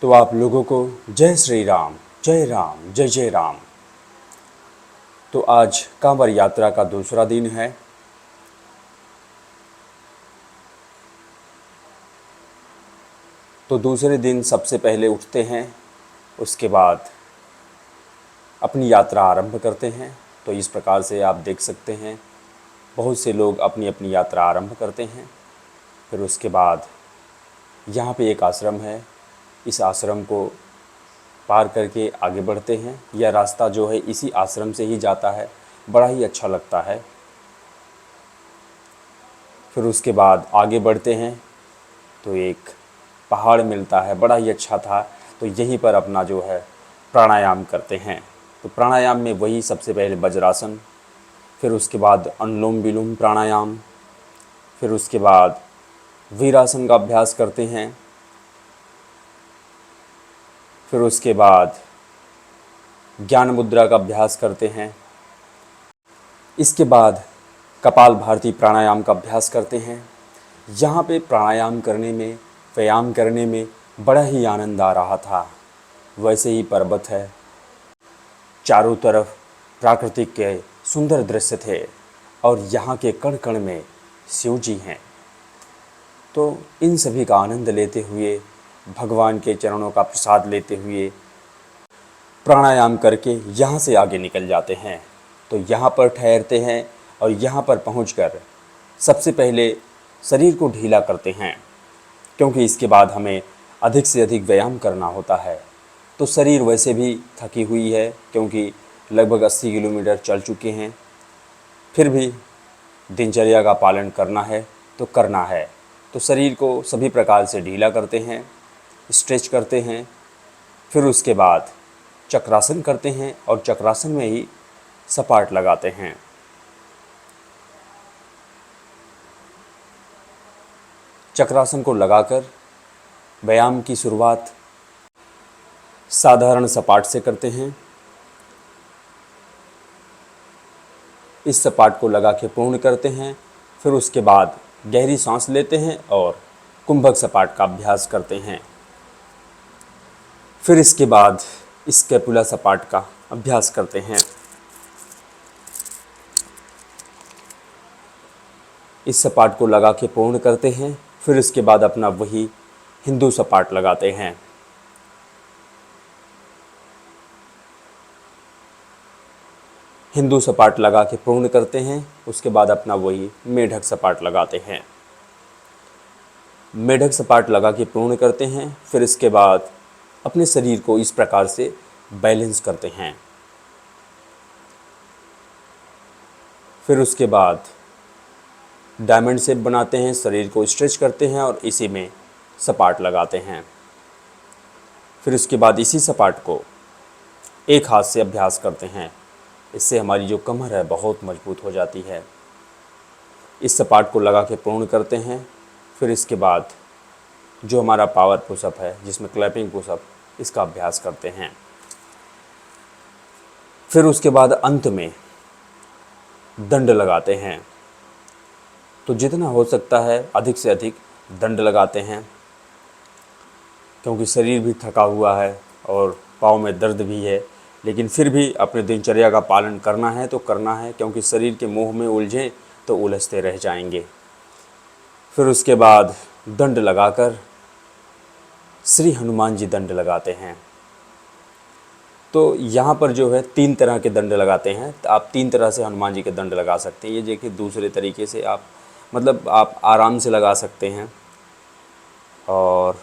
तो आप लोगों को जय श्री राम, जय राम, जय जय राम। तो आज कांवड़ यात्रा का दूसरा दिन है। तो दूसरे दिन सबसे पहले उठते हैं, उसके बाद अपनी यात्रा आरंभ करते हैं। तो इस प्रकार से आप देख सकते हैं, बहुत से लोग अपनी अपनी यात्रा आरंभ करते हैं। फिर उसके बाद यहाँ पे एक आश्रम है, इस आश्रम को पार करके आगे बढ़ते हैं। यह रास्ता जो है इसी आश्रम से ही जाता है, बड़ा ही अच्छा लगता है। फिर उसके बाद आगे बढ़ते हैं तो एक पहाड़ मिलता है, बड़ा ही अच्छा था। तो यहीं पर अपना जो है प्राणायाम करते हैं। तो प्राणायाम में वही सबसे पहले वज्रासन, फिर उसके बाद अनुलोम विलोम प्राणायाम, फिर उसके बाद वीरासन का अभ्यास करते हैं। फिर उसके बाद ज्ञान मुद्रा का अभ्यास करते हैं। इसके बाद कपाल भारती प्राणायाम का अभ्यास करते हैं। यहाँ पे प्राणायाम करने में, व्यायाम करने में बड़ा ही आनंद आ रहा था। वैसे ही पर्वत है, चारों तरफ प्राकृतिक के सुंदर दृश्य थे और यहाँ के कण कण में शिव जी हैं। तो इन सभी का आनंद लेते हुए, भगवान के चरणों का प्रसाद लेते हुए प्राणायाम करके यहाँ से आगे निकल जाते हैं। तो यहाँ पर ठहरते हैं और यहाँ पर पहुँचकर सबसे पहले शरीर को ढीला करते हैं, क्योंकि इसके बाद हमें अधिक से अधिक व्यायाम करना होता है। तो शरीर वैसे भी थकी हुई है, क्योंकि लगभग 80 किलोमीटर चल चुके हैं। फिर भी दिनचर्या का पालन करना है तो करना है। तो शरीर को सभी प्रकार से ढीला करते हैं, स्ट्रेच करते हैं। फिर उसके बाद चक्रासन करते हैं और चक्रासन में ही सपाट लगाते हैं। चक्रासन को लगाकर व्यायाम की शुरुआत साधारण सपाट से करते हैं। इस सपाट को लगा के पूर्ण करते हैं। फिर उसके बाद गहरी सांस लेते हैं और कुंभक सपाट का अभ्यास करते हैं। फिर इसके बाद स्कैपुला सपाट का अभ्यास करते हैं। इस सपाट को लगा के पूर्ण करते हैं। फिर इसके बाद अपना वही हिंदू सपाट लगाते हैं। हिंदू सपाट लगा के पूर्ण करते हैं। उसके बाद अपना वही मेढक सपाट लगाते हैं। मेढक सपाट लगा के पूर्ण करते हैं। फिर इसके बाद अपने शरीर को इस प्रकार से बैलेंस करते हैं। फिर उसके बाद डायमंड शेप बनाते हैं, शरीर को स्ट्रेच करते हैं और इसी में सपाट लगाते हैं। फिर उसके बाद इसी सपाट को एक हाथ से अभ्यास करते हैं। इससे हमारी जो कमर है बहुत मजबूत हो जाती है। इस सपाट को लगा के पूर्ण करते हैं। फिर इसके बाद जो हमारा पावर पुशअप है, जिसमें क्लैपिंग पुशअप, इसका अभ्यास करते हैं। फिर उसके बाद अंत में दंड लगाते हैं। तो जितना हो सकता है अधिक से अधिक दंड लगाते हैं, क्योंकि शरीर भी थका हुआ है और पाँव में दर्द भी है। लेकिन फिर भी अपने दिनचर्या का पालन करना है तो करना है, क्योंकि शरीर के मोह में उलझें तो उलझते रह जाएंगे। फिर उसके बाद दंड लगाकर श्री हनुमान जी दंड लगाते हैं। तो यहाँ पर जो है 3 तरह के दंड लगाते हैं। तो आप 3 तरह से हनुमान जी के दंड लगा सकते हैं। ये देखिए, दूसरे तरीके से आप आप आराम से लगा सकते हैं। और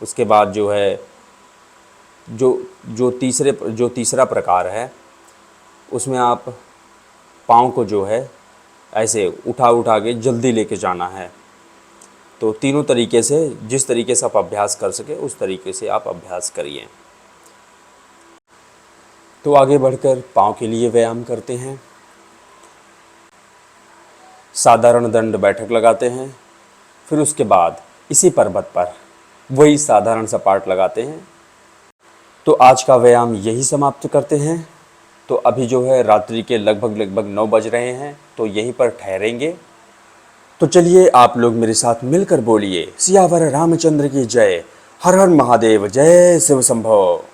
उसके बाद जो है जो तीसरा प्रकार है, उसमें आप पाँव को जो है ऐसे उठा के जल्दी लेके जाना है। तो तीनों तरीके से, जिस तरीके से आप अभ्यास कर सके उस तरीके से आप अभ्यास करिए। तो आगे बढ़कर पाँव के लिए व्यायाम करते हैं। साधारण दंड बैठक लगाते हैं। फिर उसके बाद इसी पर्वत पर वही साधारण सपाट लगाते हैं। तो आज का व्यायाम यही समाप्त करते हैं। तो अभी जो है रात्रि के लगभग 9 बज रहे हैं, तो यहीं पर ठहरेंगे। तो चलिए आप लोग मेरे साथ मिलकर बोलिए, सियावर रामचंद्र की जय। हर हर महादेव, जय शिव शंभो।